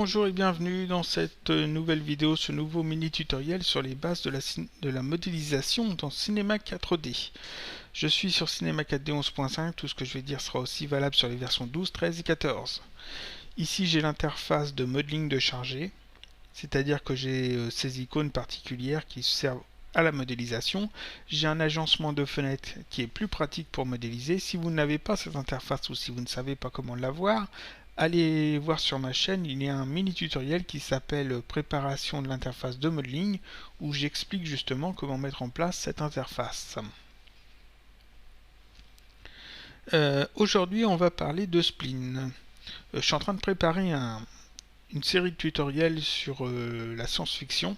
Bonjour et bienvenue dans cette nouvelle vidéo, ce nouveau mini tutoriel sur les bases de la modélisation dans Cinema 4D. Je suis sur Cinema 4D 11.5, tout ce que je vais dire sera aussi valable sur les versions 12, 13 et 14. Ici j'ai l'interface de modeling de chargé, c'est-à-dire que j'ai ces icônes particulières qui servent à la modélisation. J'ai un agencement de fenêtres qui est plus pratique pour modéliser. Si vous n'avez pas cette interface ou si vous ne savez pas comment l'avoir, allez voir sur ma chaîne, il y a un mini tutoriel qui s'appelle préparation de l'interface de modeling où j'explique justement comment mettre en place cette interface. Aujourd'hui on va parler de spline. Je suis en train de préparer une série de tutoriels sur la science-fiction.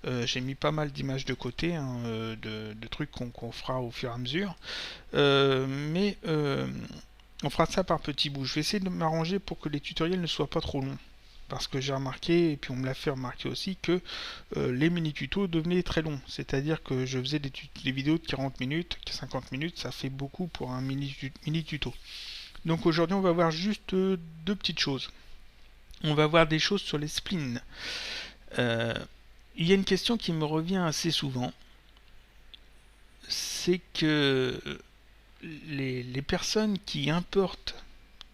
J'ai mis pas mal d'images de côté, de trucs qu'on fera au fur et à mesure. On fera ça par petits bouts. Je vais essayer de m'arranger pour que les tutoriels ne soient pas trop longs. Parce que j'ai remarqué, et puis on me l'a fait remarquer aussi, que les mini-tutos devenaient très longs. C'est-à-dire que je faisais des vidéos de 40 minutes, 50 minutes, ça fait beaucoup pour un mini-tuto. Donc aujourd'hui, on va voir juste deux petites choses. On va voir des choses sur les splines. Il y a une question qui me revient assez souvent. C'est que les personnes qui importent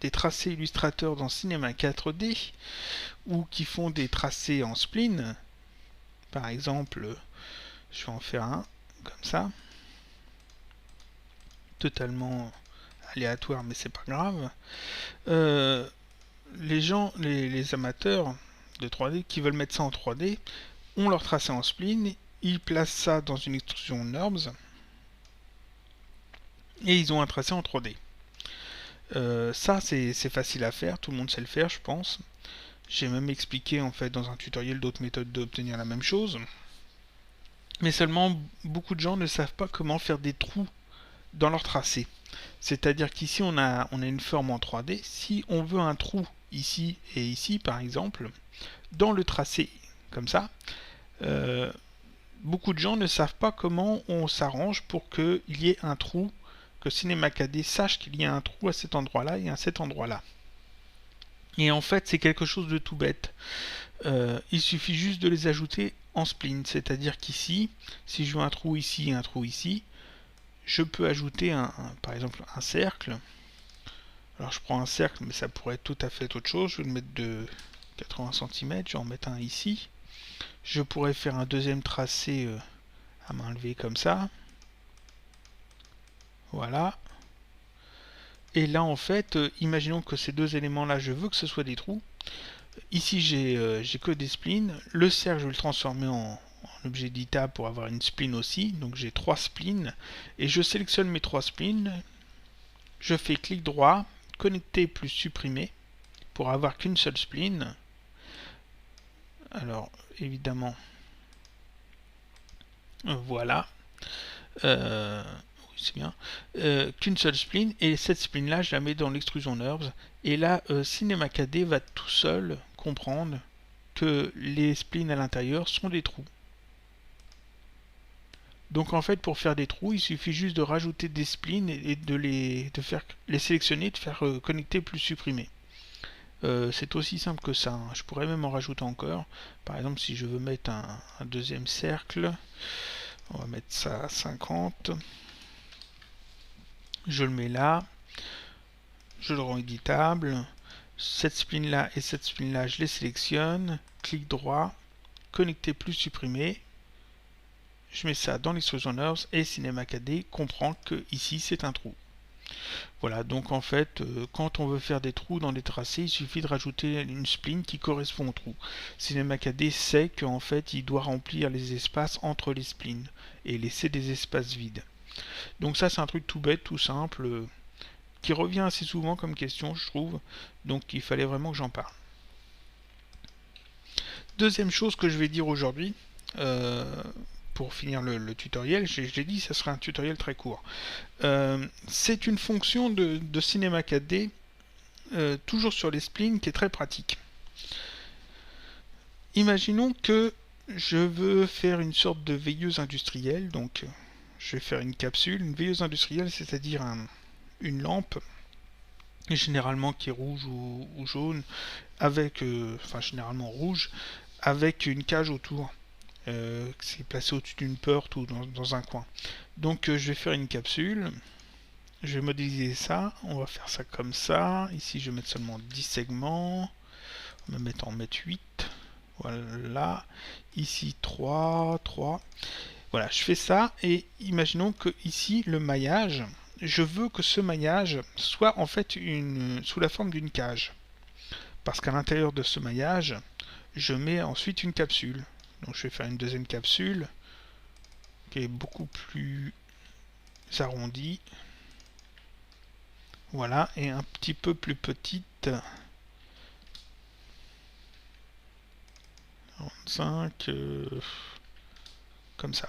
des tracés illustrateurs dans Cinema 4D ou qui font des tracés en spline, par exemple, je vais en faire un comme ça, totalement aléatoire, mais c'est pas grave. Les amateurs de 3D qui veulent mettre ça en 3D ont leur tracé en spline, ils placent ça dans une extrusion NURBS et ils ont un tracé en 3D. Ça c'est facile à faire, tout le monde sait le faire je pense. J'ai même expliqué en fait dans un tutoriel d'autres méthodes d'obtenir la même chose. Mais seulement beaucoup de gens ne savent pas comment faire des trous dans leur tracé. C'est-à-dire qu'ici on a une forme en 3D. Si on veut un trou ici et ici par exemple, dans le tracé comme ça, beaucoup de gens ne savent pas comment on s'arrange pour qu'il y ait un trou, que Cinema 4D sache qu'il y a un trou à cet endroit-là et à cet endroit-là. Et en fait, c'est quelque chose de tout bête. Il suffit juste de les ajouter en spline, c'est-à-dire qu'ici, si je veux un trou ici et un trou ici, je peux ajouter par exemple un cercle. Alors je prends un cercle, mais ça pourrait être tout à fait autre chose. Je vais le mettre de 80 cm, je vais en mettre un ici. Je pourrais faire un deuxième tracé à main levée comme ça. Voilà. Et là en fait, imaginons que ces deux éléments là, je veux que ce soit des trous. Ici j'ai que des splines. Le cercle je vais le transformer en objet éditable pour avoir une spline aussi. Donc j'ai 3 splines. Et je sélectionne mes 3 splines. Je fais clic droit, connecter plus supprimer pour avoir qu'une seule spline. Alors évidemment, voilà. C'est bien, qu'une seule spline, et cette spline là je la mets dans l'extrusion NURBS, et là Cinema 4D va tout seul comprendre que les splines à l'intérieur sont des trous. Donc en fait pour faire des trous il suffit juste de rajouter des splines et de faire les sélectionner, de faire connecter plus supprimer. C'est aussi simple que ça, hein. Je pourrais même en rajouter encore. Par exemple si je veux mettre un deuxième cercle, on va mettre ça à 50. Je le mets là, je le rends éditable, cette spline là et cette spline là je les sélectionne, clic droit, connecter plus supprimer, je mets ça dans l'extrusion NURBS et Cinema 4D comprend que ici c'est un trou. Voilà, donc en fait quand on veut faire des trous dans des tracés, il suffit de rajouter une spline qui correspond au trou. Cinema 4D sait qu'en fait il doit remplir les espaces entre les splines et laisser des espaces vides. Donc ça c'est un truc tout bête, tout simple, qui revient assez souvent comme question je trouve, donc il fallait vraiment que j'en parle. Deuxième chose que je vais dire aujourd'hui, pour finir le tutoriel, j'ai dit que ce serait un tutoriel très court. C'est une fonction de Cinema 4D, toujours sur les splines, qui est très pratique. Imaginons que je veux faire une sorte de veilleuse industrielle, donc je vais faire une capsule, une veilleuse industrielle, c'est-à-dire une lampe, généralement qui est rouge ou jaune, avec, enfin généralement rouge, avec une cage autour. C'est placé au-dessus d'une porte ou dans un coin. Donc je vais faire une capsule. Je vais modéliser ça. On va faire ça comme ça. Ici je vais mettre seulement 10 segments. On va mettre en mettre 8. Voilà. Ici 3, 3. Voilà, je fais ça et imaginons que ici le maillage, je veux que ce maillage soit en fait sous la forme d'une cage. Parce qu'à l'intérieur de ce maillage, je mets ensuite une capsule. Donc je vais faire une deuxième capsule qui est beaucoup plus arrondie. Voilà, et un petit peu plus petite. 45, comme ça.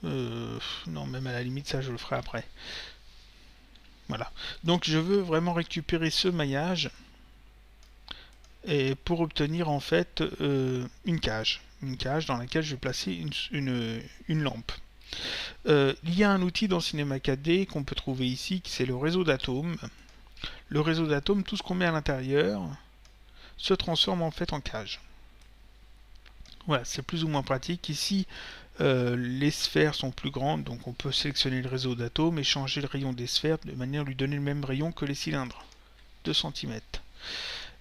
Non, même à la limite, ça je le ferai après. Voilà. Donc je veux vraiment récupérer ce maillage et pour obtenir en fait une cage. Une cage dans laquelle je vais placer une lampe. Il y a un outil dans Cinema 4D qu'on peut trouver ici, c'est le réseau d'atomes. Le réseau d'atomes, tout ce qu'on met à l'intérieur se transforme en fait en cage. Voilà, c'est plus ou moins pratique. Ici, les sphères sont plus grandes, donc on peut sélectionner le réseau d'atomes et changer le rayon des sphères de manière à lui donner le même rayon que les cylindres, 2 cm.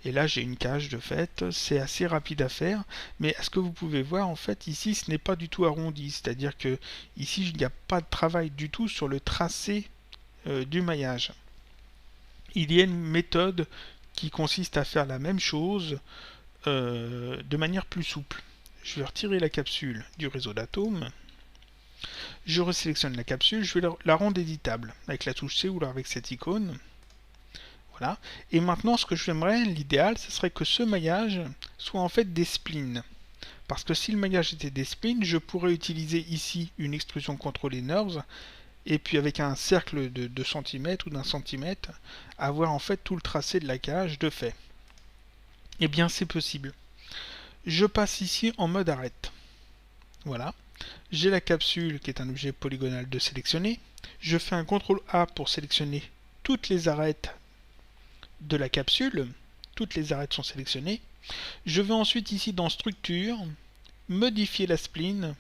Et là j'ai une cage de fait, c'est assez rapide à faire, mais à ce que vous pouvez voir en fait ici ce n'est pas du tout arrondi, c'est-à-dire que ici il n'y a pas de travail du tout sur le tracé du maillage. Il y a une méthode qui consiste à faire la même chose de manière plus souple. Je vais retirer la capsule du réseau d'atomes, je resélectionne la capsule, je vais la rendre éditable avec la touche C ou avec cette icône. Voilà. Et maintenant, ce que j'aimerais, l'idéal, ce serait que ce maillage soit en fait des splines. Parce que si le maillage était des splines, je pourrais utiliser ici une extrusion contrôlée NURBS, et puis avec un cercle de 2 cm ou d'1 cm, avoir en fait tout le tracé de la cage de fait. Eh bien, c'est possible. Je passe ici en mode arête. Voilà. J'ai la capsule qui est un objet polygonal de sélectionner. Je fais un CTRL A pour sélectionner toutes les arêtes de la capsule. Toutes les arêtes sont sélectionnées. Je vais ensuite ici dans structure, modifier la spline.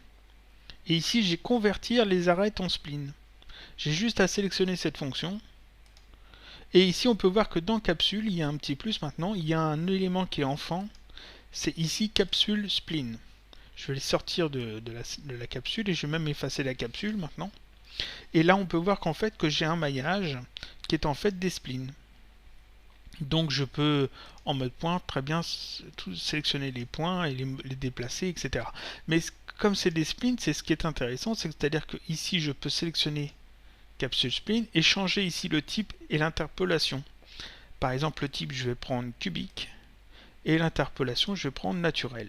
Et ici j'ai convertir les arêtes en spline. J'ai juste à sélectionner cette fonction. Et ici on peut voir que dans capsule, il y a un petit plus maintenant. Il y a un élément qui est enfant. C'est ici capsule spline. Je vais les sortir de la capsule et je vais même effacer la capsule maintenant. Et là on peut voir qu'en fait que j'ai un maillage qui est en fait des splines. Donc je peux en mode point très bien sélectionner les points et les déplacer, etc. Mais comme c'est des splines, c'est ce qui est intéressant, c'est-à-dire que ici je peux sélectionner capsule spline et changer ici le type et l'interpolation. Par exemple le type je vais prendre cubique et l'interpolation je vais prendre naturel.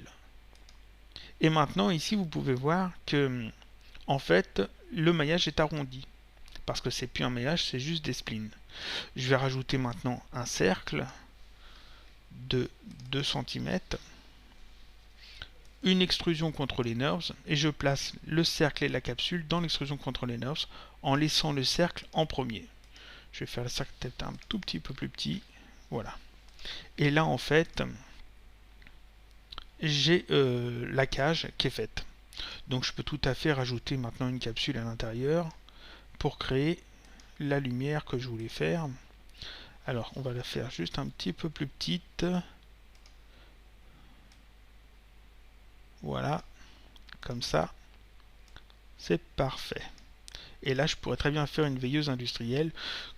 Et maintenant ici vous pouvez voir que en fait le maillage est arrondi. Parce que c'est plus un maillage, c'est juste des splines. Je vais rajouter maintenant un cercle de 2 cm, une extrusion contrôlée NURBS, et je place le cercle et la capsule dans l'extrusion contrôlée NURBS en laissant le cercle en premier. Je vais faire le cercle peut-être un tout petit peu plus petit. Voilà. Et là, en fait, j'ai la cage qui est faite. Donc je peux tout à fait rajouter maintenant une capsule à l'intérieur pour créer la lumière que je voulais faire. Alors, on va la faire juste un petit peu plus petite. Voilà, comme ça, c'est parfait. Et là, je pourrais très bien faire une veilleuse industrielle,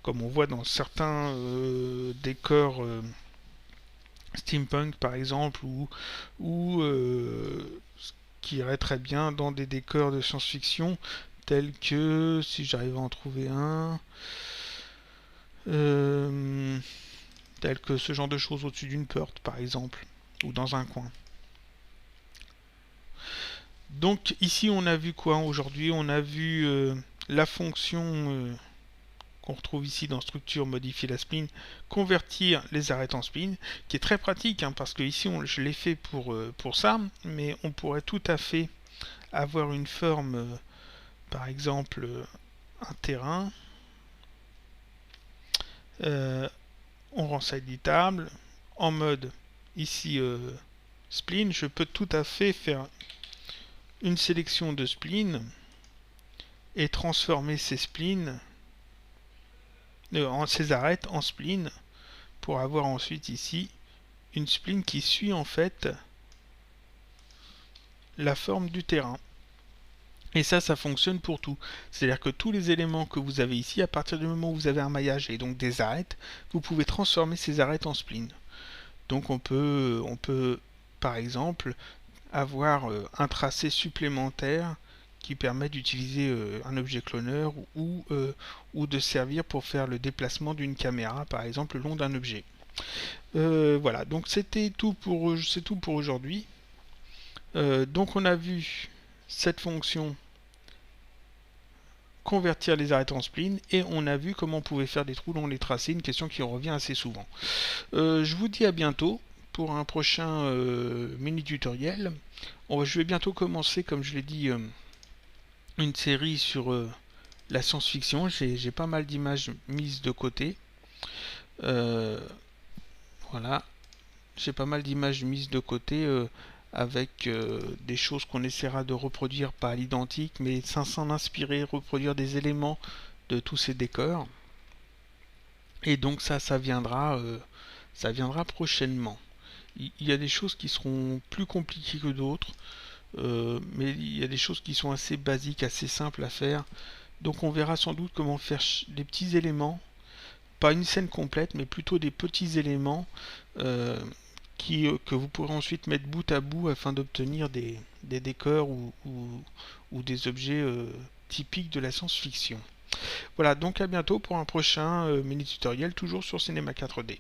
comme on voit dans certains décors steampunk, par exemple, ou ce qui irait très bien dans des décors de science-fiction, tels que, si j'arrive à en trouver un, tel que ce genre de choses au-dessus d'une porte, par exemple, ou dans un coin. Donc ici on a vu quoi aujourd'hui? On a vu la fonction qu'on retrouve ici dans structure, modifier la spline, convertir les arêtes en spline, qui est très pratique hein, parce que ici je l'ai fait pour ça, mais on pourrait tout à fait avoir une forme, par exemple un terrain. on rend ça éditable. En mode ici spline, je peux tout à fait faire une sélection de splines et transformer ces splines, ces arêtes en spline, pour avoir ensuite ici une spline qui suit en fait la forme du terrain. Et ça fonctionne pour tout. C'est-à-dire que tous les éléments que vous avez ici, à partir du moment où vous avez un maillage et donc des arêtes, vous pouvez transformer ces arêtes en spline. Donc on peut par exemple avoir un tracé supplémentaire qui permet d'utiliser un objet cloneur ou de servir pour faire le déplacement d'une caméra par exemple le long d'un objet. Voilà, donc c'est tout pour aujourd'hui. Donc on a vu cette fonction convertir les arêtes en spline et on a vu comment on pouvait faire des trous dans les tracés, une question qui revient assez souvent. Je vous dis à bientôt pour un prochain mini tutoriel. Je vais bientôt commencer, comme je l'ai dit, une série sur la science-fiction. J'ai pas mal d'images mises de côté. Voilà, j'ai pas mal d'images mises de côté avec des choses qu'on essaiera de reproduire, pas à l'identique, mais sans s'en inspirer, reproduire des éléments de tous ces décors. Et donc ça viendra prochainement. Il y a des choses qui seront plus compliquées que d'autres, mais il y a des choses qui sont assez basiques, assez simples à faire. Donc on verra sans doute comment faire des petits éléments, pas une scène complète, mais plutôt des petits éléments que vous pourrez ensuite mettre bout à bout afin d'obtenir des décors ou des objets typiques de la science-fiction. Voilà, donc à bientôt pour un prochain mini tutoriel, toujours sur Cinema 4D.